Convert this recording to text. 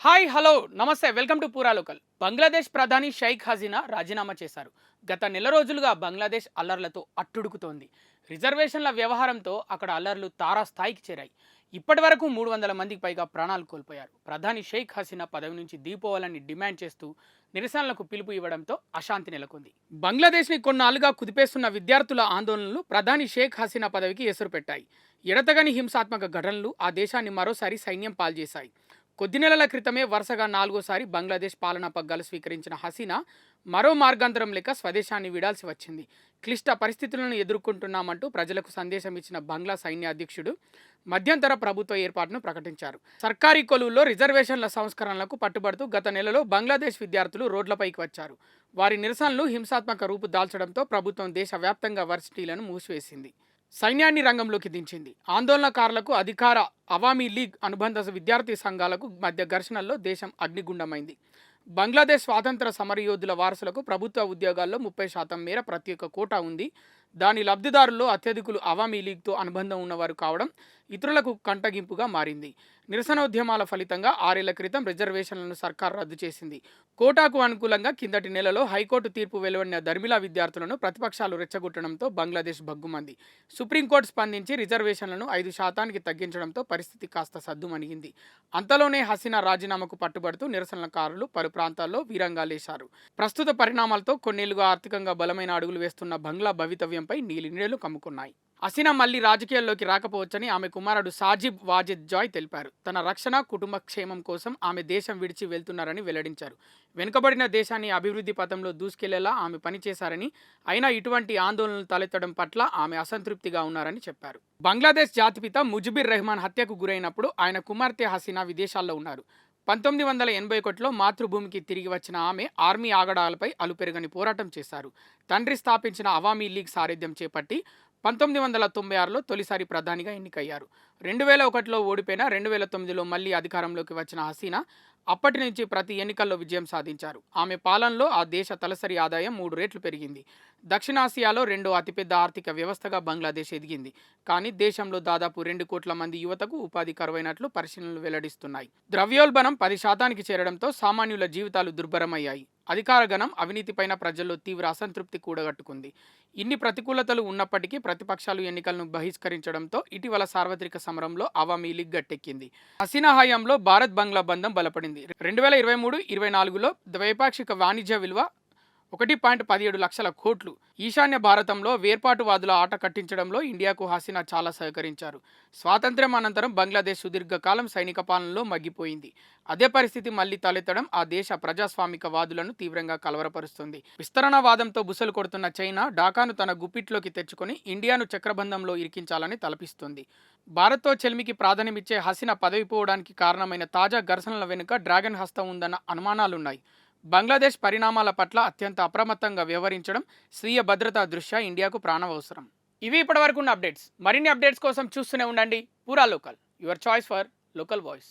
Hi hello నమస్తే welcome to పూరా local. Bangladesh ప్రధాని షేక్ హసీనా రాజీనామా చేశారు. గత నెల రోజులుగా బంగ్లాదేశ్ అల్లర్లతో అట్టుడుకుతోంది. రిజర్వేషన్ల వ్యవహారంతో అక్కడ అల్లర్లు తారాస్థాయికి చేరాయి. ఇప్పటి వరకు 300 మందికి పైగా ప్రాణాలు కోల్పోయారు. ప్రధాని షేక్ హసీనా పదవి నుంచి దిగిపోవాలని డిమాండ్ చేస్తూ నిరసనలకు పిలుపు ఇవ్వడంతో అశాంతి నెలకొంది. బంగ్లాదేశ్ని కొన్నాళ్లుగా కుదిపేస్తున్న విద్యార్థుల ఆందోళనలు ప్రధాని షేక్ హసీనా పదవికి ఎసురు పెట్టాయి. ఎడతగని హింసాత్మక ఘటనలు ఆ దేశాన్ని మరోసారి సైన్యం పాల్చేశాయి. కొద్ది నెలల క్రితమే వరుసగా 4వ సారి బంగ్లాదేశ్ పాలనా పగ్గాలు స్వీకరించిన హసీనా మరో మార్గాంతరం లేక స్వదేశాన్ని వీడాల్సి వచ్చింది. క్లిష్ట పరిస్థితులను ఎదుర్కొంటున్నామంటూ ప్రజలకు సందేశం ఇచ్చిన బంగ్లా సైన్య అధ్యక్షుడు మధ్యంతర ప్రభుత్వ ఏర్పాటును ప్రకటించారు. సర్కారీ కొలువుల్లో రిజర్వేషన్ల సంస్కరణలకు పట్టుబడుతూ గత నెలలో బంగ్లాదేశ్ విద్యార్థులు రోడ్లపైకి వచ్చారు. వారి నిరసనలు హింసాత్మక రూపు దాల్చడంతో ప్రభుత్వం దేశవ్యాప్తంగా వర్సిటీలను మూసివేసింది. సైన్యాన్ని రంగంలోకి దించింది. ఆందోళనకారులకు అధికార అవామీ లీగ్ అనుబంధ విద్యార్థి సంఘాలకు మధ్య ఘర్షణల్లో దేశం అగ్నిగుండమైంది. బంగ్లాదేశ్ స్వాతంత్ర సమరయోధుల వారసులకు ప్రభుత్వ ఉద్యోగాల్లో 30% మేర ప్రత్యేక కోటా ఉంది. దాని లబ్ధిదారుల్లో అత్యధికులు అవామీ లీగ్తో అనుబంధం ఉన్నవారు కావడం ఇతరులకు కంటగింపుగా మారింది. నిరసనోద్యమాల ఫలితంగా 6 ఏళ్ల క్రితం రిజర్వేషన్లను సర్కార్ రద్దు చేసింది. కోటాకు అనుకూలంగా కిందటి నెలలో హైకోర్టు తీర్పు వెలువడిన దర్మిలా విద్యార్థులను ప్రతిపక్షాలు రెచ్చగొట్టడంతో బంగ్లాదేశ్ భగ్గుమంది. సుప్రీంకోర్టు స్పందించి రిజర్వేషన్లను 5% తగ్గించడంతో పరిస్థితి కాస్త సద్దుమణిగింది. అంతలోనే హసీనా రాజీనామాకు పట్టుబడుతూ నిరసనకారులు పలు ప్రాంతాల్లో వీరంగాలేశారు. ప్రస్తుత పరిణామాలతో కొన్నేళ్లుగా ఆర్థికంగా బలమైన అడుగులు వేస్తున్న బంగ్లా భవితవ్యంపై నీలినీడలు కమ్ముకున్నాయి. హసీనా మళ్లీ రాజకీయాల్లోకి రాకపోవచ్చని ఆమె కుమారుడు సాజిబ్ వాజిద్ జాయ్ తెలిపారు. తన రక్షణ, కుటుంబ క్షేమం కోసం ఆమె దేశం విడిచి వెళ్తున్నారని వెల్లడించారు. వెనుకబడిన దేశాన్ని అభివృద్ధి పథంలో దూసుకెళ్లేలా ఆమె పనిచేశారని, అయినా ఇటువంటి ఆందోళనలు తలెత్తడం పట్ల ఆమె అసంతృప్తిగా ఉన్నారని చెప్పారు. బంగ్లాదేశ్ జాతిపిత ముజిబుర్ రెహమాన్ హత్యకు గురైనప్పుడు ఆయన కుమార్తె హసీనా విదేశాల్లో ఉన్నారు. 1981లో మాతృభూమికి తిరిగి వచ్చిన ఆమె ఆర్మీ ఆగడాలపై అలుపెరగని పోరాటం చేశారు. తండ్రి స్థాపించిన అవామీ లీగ్ సారథ్యం చేపట్టి 1996లో తొలిసారి ప్రధానిగా ఎన్నికయ్యారు. 2001లో ఓడిపోయిన 2009లో మళ్లీ అధికారంలోకి వచ్చిన హసీనా అప్పటి నుంచి ప్రతి ఎన్నికల్లో విజయం సాధించారు. ఆమె పాలనలో ఆ దేశ తలసరి ఆదాయం 3 రెట్లు పెరిగింది. దక్షిణాసియాలో రెండో అతిపెద్ద ఆర్థిక వ్యవస్థగా బంగ్లాదేశ్ ఎదిగింది. కానీ దేశంలో దాదాపు 2 కోట్ల మంది యువతకు ఉపాధి కరువైనట్లు పరిశీలనలు వెల్లడిస్తున్నాయి. ద్రవ్యోల్బణం 10%కి చేరడంతో సామాన్యుల జీవితాలు దుర్భరమయ్యాయి. అధికార గణం అవినీతిపైన ప్రజల్లో తీవ్ర అసంతృప్తి కూడగట్టుకుంది. ఇన్ని ప్రతికూలతలు ఉన్నప్పటికీ ప్రతిపక్షాలు ఎన్నికలను బహిష్కరించడంతో ఇటీవల సార్వత్రిక సమరంలో అవామీ లీగ్ గట్టెక్కింది. హసీనా హయాంలో భారత్ బంగ్లా బంధం బలపడింది. 2023-24లో ద్వైపాక్షిక వాణిజ్య విలువ 1.17 లక్షల కోట్లు. ఈశాన్య భారతంలో వేర్పాటువాదుల ఆట కట్టించడంలో ఇండియాకు హసీనా చాలా సహకరించారు. స్వాతంత్ర్యం అనంతరం బంగ్లాదేశ్ సుదీర్ఘకాలం సైనిక పాలనలో మగ్గిపోయింది. అదే పరిస్థితి మళ్లీ తలెత్తడం ఆ దేశ ప్రజాస్వామిక వాదులను తీవ్రంగా కలవరపరుస్తుంది. విస్తరణవాదంతో బుసలు కొడుతున్న చైనా ఢాకాను తన గుప్పిట్లోకి తెచ్చుకొని ఇండియాను చక్రబంధంలో ఇరికించాలని తలపిస్తుంది. భారత్తో చెల్మికి ప్రాధాన్యమిచ్చే హసీనా పదవి పోవడానికి కారణమైన తాజా ఘర్షణల వెనుక డ్రాగన్ హస్తం ఉందన్న అనుమానాలున్నాయి. బంగ్లాదేశ్ పరిణామాల పట్ల అత్యంత అప్రమత్తంగా వ్యవహరించడం, స్వీయ భద్రతా దృష్ట్యా ఇండియాకు ప్రాణవసరం. ఇవి ఇప్పటివరకు ఉన్న అప్డేట్స్. మరిన్ని అప్డేట్స్ కోసం చూస్తూనే ఉండండి పూరా local, your choice for local voice.